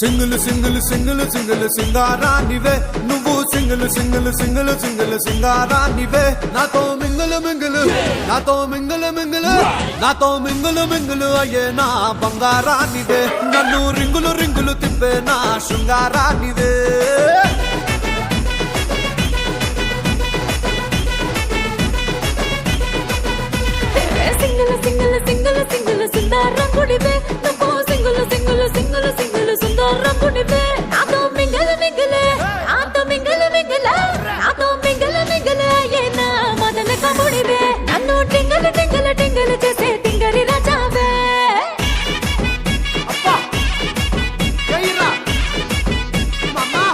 single single single single సింగారానివే నువ్వు single single single single సింగారానివే నాతో మింగిల్ మింగిల్ నాతో మింగిల్ మింగిల్ నాతో మింగిల్ మింగిల్ అయ్యే నా బంగారానివే నన్ను రింగులు రింగులు తిప్పే నా శృంగారానివే సింగిల్ సింగిల్ సింగిల్ సింగిల్ సుందరంగుడివే నువ్వు సింగిల్ సింగిల్ సింగిల్ సింగిల్ సుందరంగుడివే నాతో మింగిల్ మింగిలే నాతో మింగిల్ మింగిలే నాతో మింగిల్ మింగిలే ఏ నా మదన కముడివే నన్ను టింగల్ టింగల్ టింగల్ చేసే టింగరి రాజావే అబ్బా కైరా మమ్మా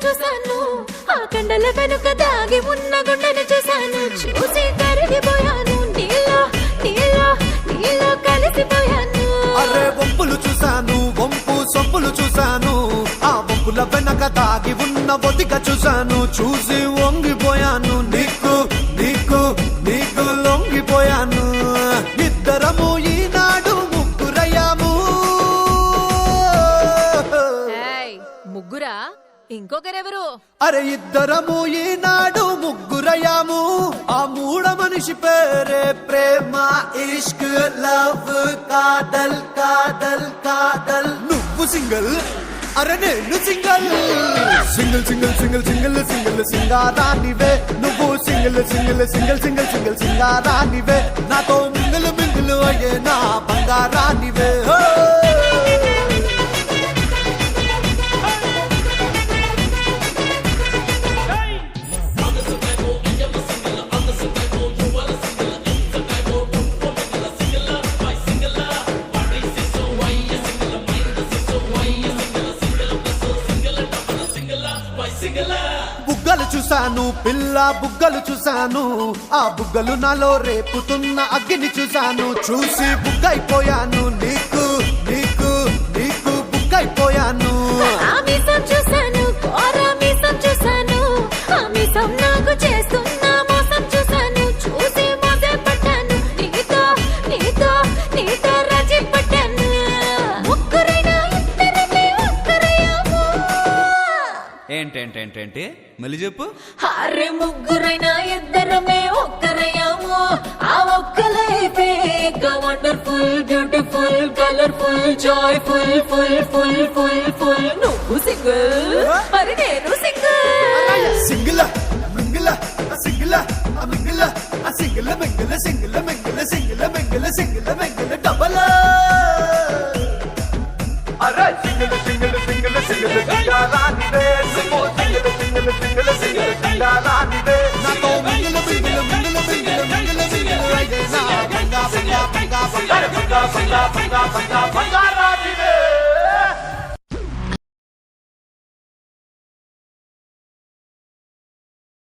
చూసాను ఆ కండల వెనుక దాగి ఉన్న గుండెను చూసాను చూసి కరిగిపోయాను నీలో నీలో నీలో కలిసిపోయాను అరే వంపులు చూశాను వంపు సొంపులు చూశాను ఆ వంపుల వెనక దాగి ఉన్న ఒదిగ చూశాను చూసి వంగిపోయాను నీకు నీకు నీకు లొంగిపోయాను ఇద్దరము ఈనాడు ముగ్గురయ్యాము ముగ్గురా ఇంకొకరెవరు అరే ఇద్దరము ఈనాడు ముగ్గురయ్యాము ఆ మూడ మనిషి పేరే ప్రేమ ఇష్క్ లవ్ కాదల్ కాదల్ కాదల్ నువ్వు సింగిల్ అరే నేను single single single single single single సింగారానివే నువ్వు single single single single single సింగారానివే నాతో మింగిల్ మింగిల్ అయ్యే నా బంగారానివే బుగ్గలు చూశాను పిల్ల బుగ్గలు చూశాను ఆ బుగ్గలు నాలో రేపుతున్న అగ్గిని చూశాను చూసి బుగ్గైపోయాను నీకు నీకు నీకు బుగ్గైపోయాను ఆమిసం చూశాను కోరామిసం చూశాను ఆమిసం నాకు చేస్తున్న మోసం చూశాను చూసి మోసే పట్టాను నీతో నీతో నీతో రాజీ పట్టాను ముగ్గురైనా ఇద్దరమే ఒక్కరయ్యాము ఏంటేంటేంటేంటి మళ్ళీ చెప్పు అరే ముగ్గురైనా ఇద్దరమే ఒక్కరయ్యాము ఆ ఒక్క లైఫే wonderful beautiful colourful joyful full full full full నువ్వు సింగిల్ మరి నేను